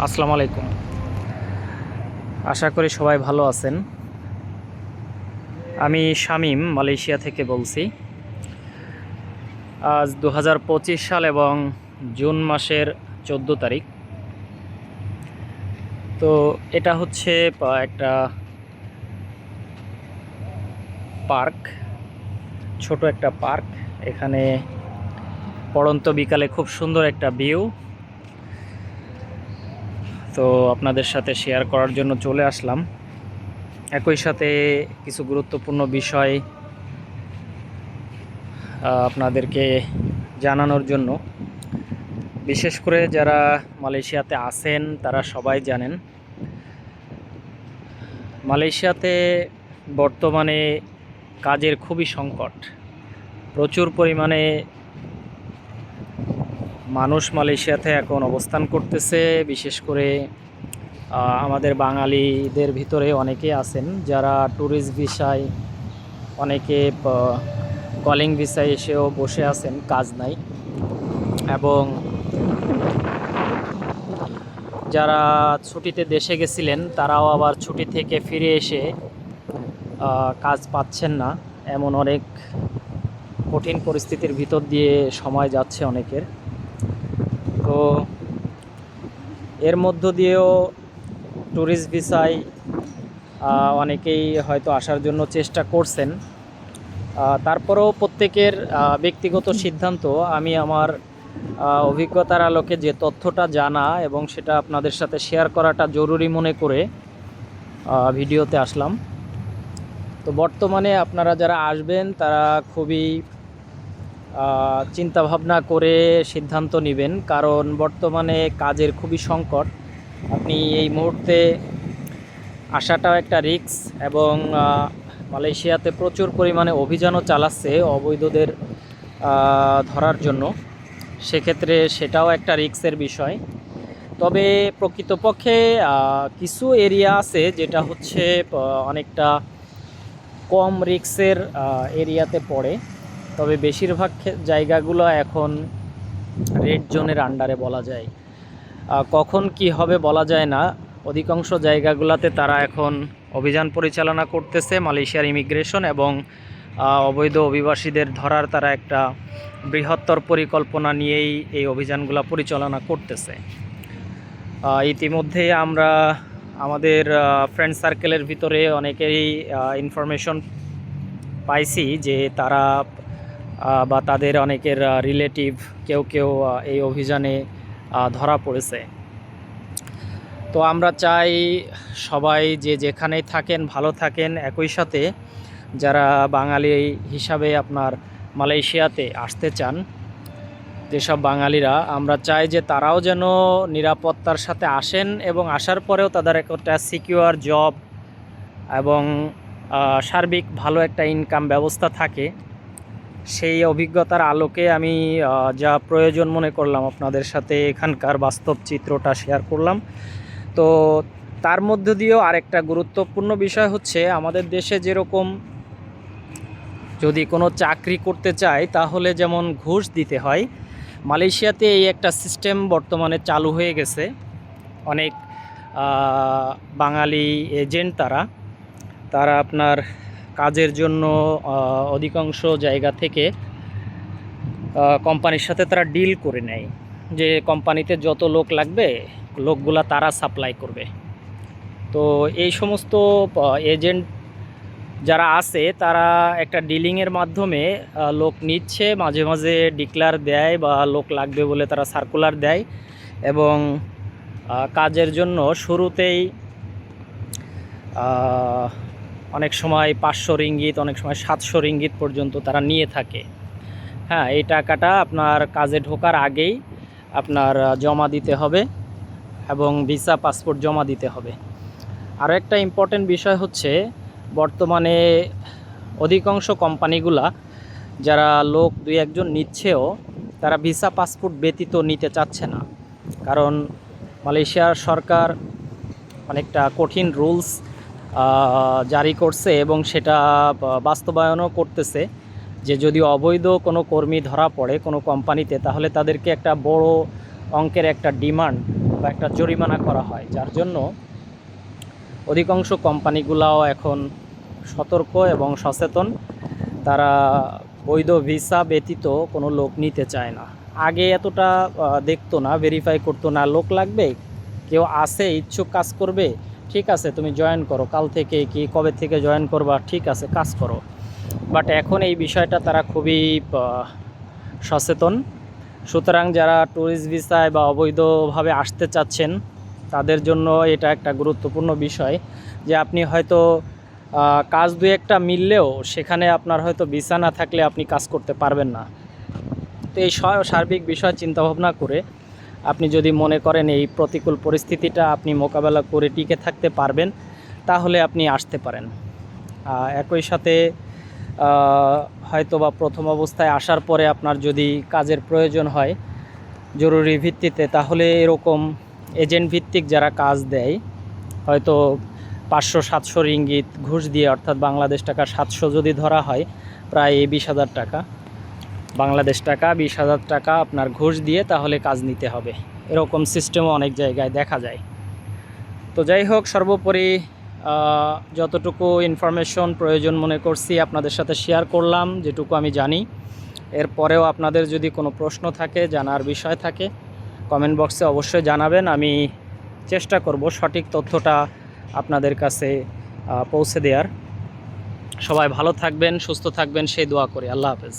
আসসালামু আলাইকুম। আশা করি সবাই ভালো আছেন। আমি শামীম মালয়েশিয়া থেকে বলছি। আজ 2025 সাল এবং জুন মাসের 14 তারিখ। তো এটা হচ্ছে একটা পার্ক, ছোট একটা পার্ক। এখানে পড়ন্ত বিকালে খুব সুন্দর একটা ভিউ। তো আপনাদের সাথে শেয়ার করার জন্য চলে আসলাম। একই সাথে কিছু গুরুত্বপূর্ণ বিষয় আপনাদেরকে জানানোর জন্য। বিশেষ করে যারা মালয়েশিয়াতে আছেন তারা সবাই জানেন, মালয়েশিয়াতে বর্তমানে কাজের খুবই সংকট। প্রচুর পরিমাণে মানুষ মালয়েশিয়াতে এখন অবস্থান করতেছে। বিশেষ করে আমাদের বাঙালিদের ভিতরে অনেকেই আছেন যারা ট্যুরিস্ট ভিসায়, অনেকে কলিং ভিসায় এসেও বসে আছেন, কাজ নাই। এবং যারা ছুটিতে দেশে গেছিলেন তারাও আবার ছুটি থেকে ফিরে এসে কাজ পাচ্ছেন না। এমন অনেক কঠিন পরিস্থিতির ভিতর দিয়ে সময় যাচ্ছে অনেকের। তো এর মধ্য দিয়েও ট্যুরিস্ট ভিসায় অনেকেই হয়তো আসার জন্য চেষ্টা করছেন। তারপরেও প্রত্যেকের ব্যক্তিগত সিদ্ধান্ত। আমি আমার অভিজ্ঞতার আলোকে যে তথ্যটা জানা এবং সেটা আপনাদের সাথে শেয়ার করাটা জরুরি মনে করে ভিডিওতে আসলাম। তো বর্তমানে আপনারা যারা আসবেন তারা খুবই চিন্তাভাবনা করে সিদ্ধান্ত নেবেন, কারণ বর্তমানে কাজের খুবই সংকট। আপনি এই মুহূর্তে আসাটাও একটা রিস্ক, এবং মালয়েশিয়াতে প্রচুর পরিমাণে অভিযানও চালাচ্ছে অবৈধদের ধরার জন্য। সেক্ষেত্রে সেটাও একটা রিস্কের বিষয়। তবে প্রকৃতপক্ষে কিছু এরিয়া আছে যেটা হচ্ছে অনেকটা কম রিস্কের এরিয়াতে পড়ে। তবে বেশিরভাগ জায়গাগুলো এখন রেড জোনের আন্ডারে বলা যায়। কখন কি হবে বলা যায় না। অধিকাংশ জায়গাগুলোতে তারা এখন অভিযান পরিচালনা করতেছে মালয়েশিয়ার ইমিগ্রেশন, এবং অবৈধ অভিবাসীদের ধরার তারা একটা বৃহত্তর পরিকল্পনা নিয়েই এই অভিযানগুলো পরিচালনা করতেছে। ইতিমধ্যে আমরা আমাদের ফ্রেন্ড সার্কেলের ভিতরে অনেকেই ইনফরমেশন পাইছি যে তারা বা তাদের অনেকের রিলেটিভ কেউ কেউ এই অভিযানে ধরা পড়েছে। তো আমরা চাই সবাই যে যেখানেই থাকেন ভালো থাকেন। একই সাথে যারা বাঙালি হিসাবে আপনার মালয়েশিয়াতে আসতে চান, যেসব বাঙালিরা, আমরা চাই যে তারাও যেন নিরাপত্তার সাথে আসেন এবং আসার পরেও তাদের একটা সিকিউর জব এবং সার্বিক ভালো একটা ইনকাম ব্যবস্থা থাকে। সেই অভিজ্ঞতার আলোকে আমি যা প্রয়োজন মনে করলাম আপনাদের সাথে এখানকার বাস্তব চিত্রটা শেয়ার করলাম। তো তার মধ্য দিয়েও আরেকটা গুরুত্বপূর্ণ বিষয় হচ্ছে, আমাদের দেশে যেরকম যদি কোনো চাকরি করতে চায় তাহলে যেমন ঘুষ দিতে হয়, মালয়েশিয়াতে এই একটা সিস্টেম বর্তমানে চালু হয়ে গেছে। অনেক বাঙালি এজেন্ট তারা তারা আপনার কাজের জন্য অধিকাংশ জায়গা থেকে কোম্পানির সাথে তারা ডিল করে নেয় যে কোম্পানিতে যত লোক লাগবে লোকগুলা তারা সাপ্লাই করবে। তো এই সমস্ত এজেন্ট যারা আছে তারা একটা ডিলিংয়ের মাধ্যমে লোক নিচ্ছে, মাঝে মাঝে ডিক্লার দেয় বা লোক লাগবে বলে তারা সার্কুলার দেয়, এবং কাজের জন্য শুরুতেই অনেক সময় 500 রিঙ্গিত, অনেক সময় 700 রিঙ্গিত পর্যন্ত তারা নিয়ে থাকে। হ্যাঁ, এই টাকাটা আপনার কাজে ঢোকার আগেই আপনার জমা দিতে হবে এবং ভিসা পাসপোর্ট জমা দিতে হবে। আরও একটা ইম্পর্টেন্ট বিষয় হচ্ছে, বর্তমানে অধিকাংশ কোম্পানিগুলা যারা লোক 2-1 জন নিচ্ছেও তারা ভিসা পাসপোর্ট ব্যতীত নিতে চাচ্ছে না, কারণ মালয়েশিয়ার সরকার অনেকটা কঠিন রুলস জারি করছে এবং সেটা বাস্তবায়নও করতেছে যে যদি অবৈধ কোনো কর্মী ধরা পড়ে কোনো কোম্পানিতে, তাহলে তাদেরকে একটা বড় অঙ্কের একটা ডিমান্ড বা একটা জরিমানা করা হয়, যার জন্য অধিকাংশ কোম্পানিগুলাও এখন সতর্ক এবং সচেতন। তারা বৈধ ভিসা ব্যতীত কোনো লোক নিতে চায় না। আগে এতটা দেখতো না, ভেরিফাই করতো না, লোক লাগবে, কেউ আছে ইচ্ছুক কাজ করবে, ঠিক আছে তুমি জয়েন করো, কাল থেকে কি কবে থেকে জয়েন করবা, ঠিক আছে কাজ করো। বাট এখন এই বিষয়টা তারা খুবই সচেতন। সুতরাং যারা ট্যুরিস্ট ভিসায় বা অবৈধভাবে আসতে চাচ্ছেন তাদের জন্য এটা একটা গুরুত্বপূর্ণ বিষয় যে আপনি হয়তো কাজ দুই একটা মিললেও সেখানে আপনার হয়তো ভিসা না থাকলে আপনি কাজ করতে পারবেন না। তো এই সার্বিক বিষয় চিন্তাভাবনা করে আপনি যদি মনে করেন এই প্রতিকূল পরিস্থিতিটা আপনি মোকাবেলা করে টিকে থাকতে পারবেন, তাহলে আপনি আসতে পারেন। একই সাথে হয়তো বা প্রথম অবস্থায় আসার পরে আপনার যদি কাজের প্রয়োজন হয় জরুরি ভিত্তিতে, তাহলে এরকম এজেন্ট ভিত্তিক যারা কাজ দেয় হয়তো 500-700 রিঙ্গিত ঘুষ দিয়ে, অর্থাৎ বাংলাদেশ টাকা 700 যদি ধরা হয়, প্রায় 20,000 টাকা বাংলাদেশ টাকা, 20,000 টাকা আপনার ঘুষ দিয়ে তাহলে কাজ নিতে হবে। এরকম সিস্টেমও অনেক জায়গায় দেখা যায়। তো যাই হোক, সর্বোপরি যতটুকু ইনফরমেশন প্রয়োজন মনে করছি আপনাদের সাথে শেয়ার করলাম, যেটুকু আমি জানি। এরপরেও আপনাদের যদি কোনো প্রশ্ন থাকে, জানার বিষয় থাকে, কমেন্ট বক্সে অবশ্যই জানাবেন। আমি চেষ্টা করব সঠিক তথ্যটা আপনাদের কাছে পৌঁছে দেওয়ার। সবাই ভালো থাকবেন, সুস্থ থাকবেন সেই দোয়া করি। আল্লাহ হাফেজ।